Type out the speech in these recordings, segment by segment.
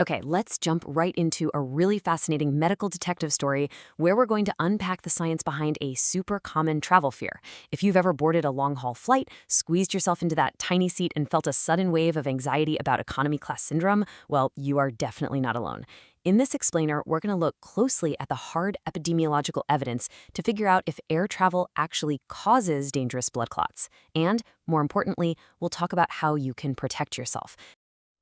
Okay, let's jump right into a really fascinating medical detective story where we're going to unpack the science behind a super common travel fear. If you've ever boarded a long haul flight, squeezed yourself into that tiny seat, and felt a sudden wave of anxiety about economy class syndrome, well, you are definitely not alone. In this explainer, we're going to look closely at the hard epidemiological evidence to figure out if air travel actually causes dangerous blood clots. And, more importantly, we'll talk about how you can protect yourself.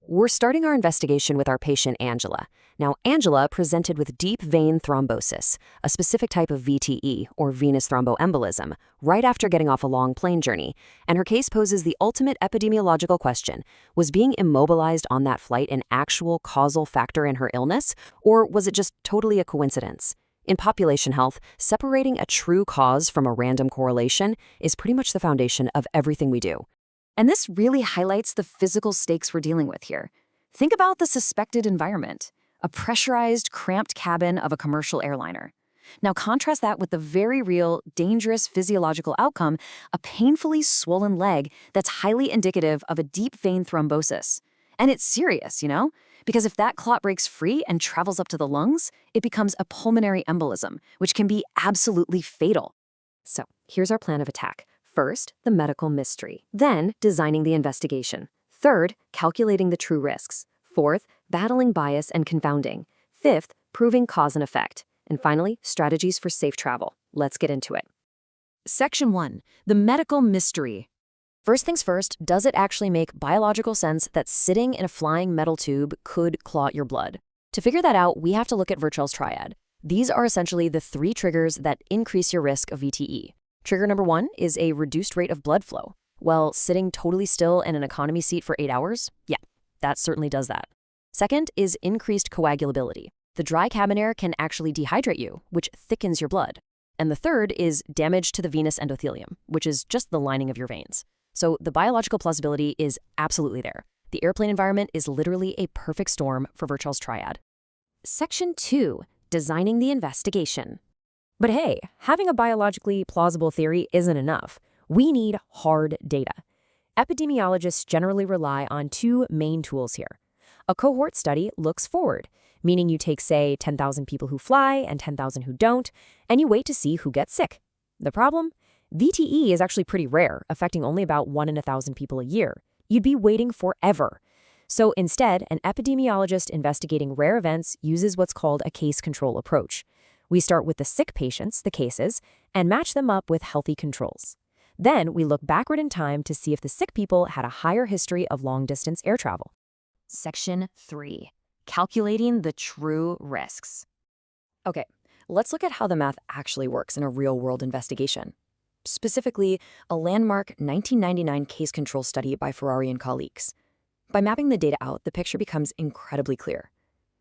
We're starting our investigation with our patient Angela. Now, Angela presented with deep vein thrombosis, a specific type of VTE, or venous thromboembolism, right after getting off a long plane journey. And her case poses the ultimate epidemiological question. Was being immobilized on that flight an actual causal factor in her illness, or was it just totally a coincidence? In population health, separating a true cause from a random correlation is pretty much the foundation of everything we do. And this really highlights the physical stakes we're dealing with here. Think about the suspected environment, a pressurized, cramped cabin of a commercial airliner. Now contrast that with the very real, dangerous physiological outcome, a painfully swollen leg that's highly indicative of a deep vein thrombosis. And it's serious, because if that clot breaks free and travels up to the lungs, it becomes a pulmonary embolism, which can be absolutely fatal. So, here's our plan of attack. First, the medical mystery. Then, designing the investigation. Third, calculating the true risks. Fourth, battling bias and confounding. Fifth, proving cause and effect. And finally, strategies for safe travel. Let's get into it. Section 1. The medical mystery. First things first, does it actually make biological sense that sitting in a flying metal tube could clot your blood? To figure that out, we have to look at Virchow's triad. These are essentially the 3 triggers that increase your risk of VTE. Trigger number 1 is a reduced rate of blood flow. Well, sitting totally still in an economy seat for 8 hours? Yeah, that certainly does that. Second is increased coagulability. The dry cabin air can actually dehydrate you, which thickens your blood. And the third is damage to the venous endothelium, which is just the lining of your veins. So the biological plausibility is absolutely there. The airplane environment is literally a perfect storm for Virchow's triad. Section 2, designing the investigation. But hey, having a biologically plausible theory isn't enough. We need hard data. Epidemiologists generally rely on 2 main tools here. A cohort study looks forward, meaning you take, say, 10,000 people who fly and 10,000 who don't, and you wait to see who gets sick. The problem? VTE is actually pretty rare, affecting only about 1 in 1,000 people a year. You'd be waiting forever. So instead, an epidemiologist investigating rare events uses what's called a case control approach. We start with the sick patients, the cases, and match them up with healthy controls. Then we look backward in time to see if the sick people had a higher history of long-distance air travel. Section 3. Calculating the true risks. Okay, let's look at how the math actually works in a real-world investigation. Specifically, a landmark 1999 case control study by Ferrari and colleagues. By mapping the data out, the picture becomes incredibly clear.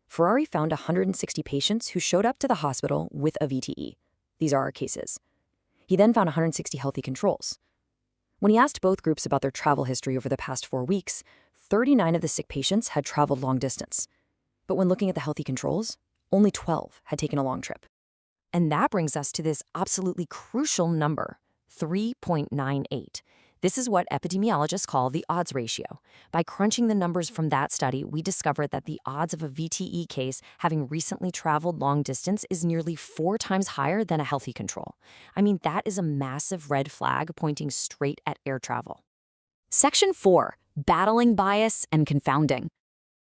Ferrari found 160 patients who showed up to the hospital with a VTE. These are our cases. He then found 160 healthy controls. When he asked both groups about their travel history over the past 4 weeks, 39 of the sick patients had traveled long distance. But when looking at the healthy controls, only 12 had taken a long trip. And that brings us to this absolutely crucial number, 3.98. This is what epidemiologists call the odds ratio. By crunching the numbers from that study, we discovered that the odds of a VTE case having recently traveled long distance is nearly 4 times higher than a healthy control. I mean, that is a massive red flag pointing straight at air travel. Section 4. Battling bias and confounding.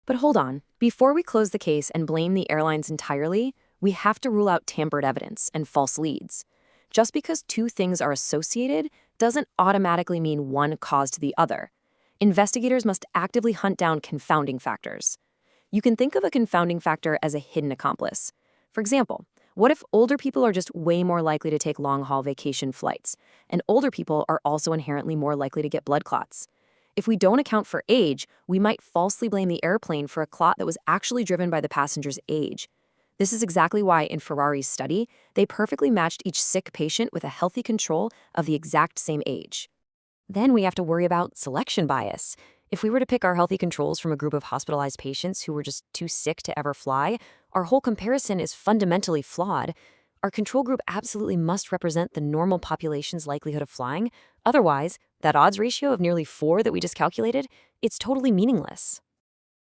But hold on. Before we close the case and blame the airlines entirely, we have to rule out tampered evidence and false leads. Just because 2 things are associated doesn't automatically mean one caused the other. Investigators must actively hunt down confounding factors. You can think of a confounding factor as a hidden accomplice. For example, what if older people are just way more likely to take long-haul vacation flights, and older people are also inherently more likely to get blood clots? If we don't account for age, we might falsely blame the airplane for a clot that was actually driven by the passenger's age. This is exactly why in Ferrari's study, they perfectly matched each sick patient with a healthy control of the exact same age. Then we have to worry about selection bias. If we were to pick our healthy controls from a group of hospitalized patients who were just too sick to ever fly, our whole comparison is fundamentally flawed. Our control group absolutely must represent the normal population's likelihood of flying. Otherwise, that odds ratio of nearly 4 that we just calculated, it's totally meaningless.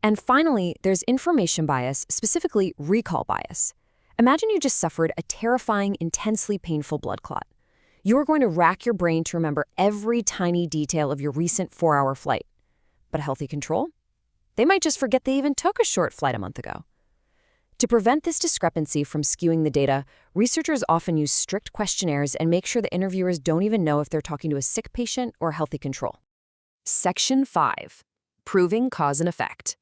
And finally, there's information bias, specifically recall bias. Imagine you just suffered a terrifying, intensely painful blood clot. You're going to rack your brain to remember every tiny detail of your recent 4-hour flight. But a healthy control? They might just forget they even took a short flight a month ago. To prevent this discrepancy from skewing the data, researchers often use strict questionnaires and make sure the interviewers don't even know if they're talking to a sick patient or a healthy control. Section 5. Proving cause and effect.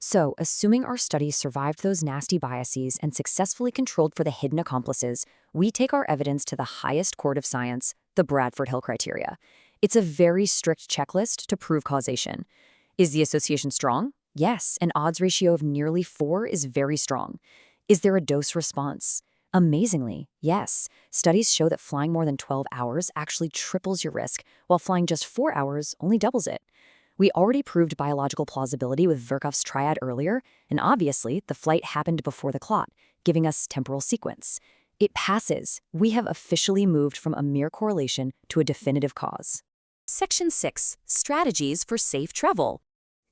So, assuming our study survived those nasty biases and successfully controlled for the hidden accomplices, we take our evidence to the highest court of science, the Bradford Hill criteria. It's a very strict checklist to prove causation. Is the association strong? Yes, an odds ratio of nearly 4 is very strong. Is there a dose response? Amazingly, yes. Studies show that flying more than 12 hours actually triples your risk, while flying just 4 hours only doubles it. We already proved biological plausibility with Virchow's triad earlier, and obviously, the flight happened before the clot, giving us temporal sequence. It passes. We have officially moved from a mere correlation to a definitive cause. Section 6. Strategies for safe travel.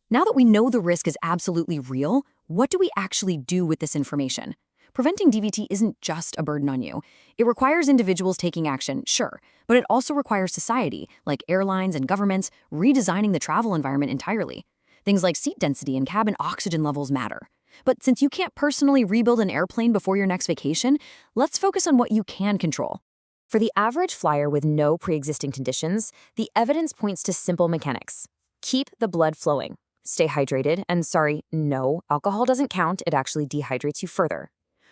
Now that we know the risk is absolutely real, what do we actually do with this information? Preventing DVT isn't just a burden on you. It requires individuals taking action, sure, but it also requires society, like airlines and governments, redesigning the travel environment entirely. Things like seat density and cabin oxygen levels matter. But since you can't personally rebuild an airplane before your next vacation, let's focus on what you can control. For the average flyer with no pre-existing conditions, the evidence points to simple mechanics. Keep the blood flowing. Stay hydrated, and no, alcohol doesn't count, it actually dehydrates you further.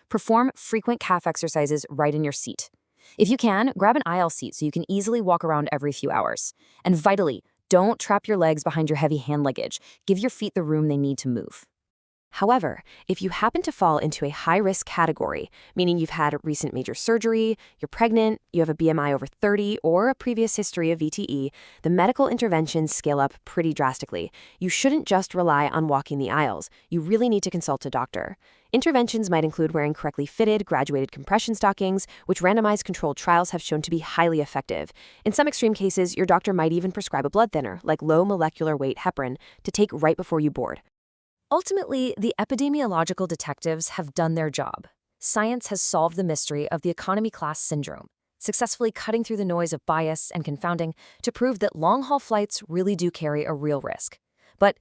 Perform frequent calf exercises right in your seat. If you can, grab an aisle seat so you can easily walk around every few hours. And vitally, don't trap your legs behind your heavy hand luggage. Give your feet the room they need to move. However, if you happen to fall into a high-risk category, meaning you've had recent major surgery, you're pregnant, you have a BMI over 30, or a previous history of VTE, the medical interventions scale up pretty drastically. You shouldn't just rely on walking the aisles. You really need to consult a doctor. Interventions might include wearing correctly fitted, graduated compression stockings, which randomized controlled trials have shown to be highly effective. In some extreme cases, your doctor might even prescribe a blood thinner, like low molecular weight heparin, to take right before you board. Ultimately, the epidemiological detectives have done their job. Science has solved the mystery of the economy class syndrome, successfully cutting through the noise of bias and confounding to prove that long-haul flights really do carry a real risk. But,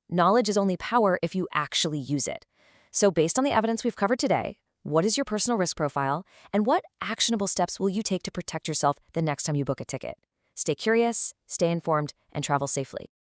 knowledge is only power if you actually use it. So based on the evidence we've covered today, what is your personal risk profile, and what actionable steps will you take to protect yourself the next time you book a ticket? Stay curious, stay informed, and travel safely.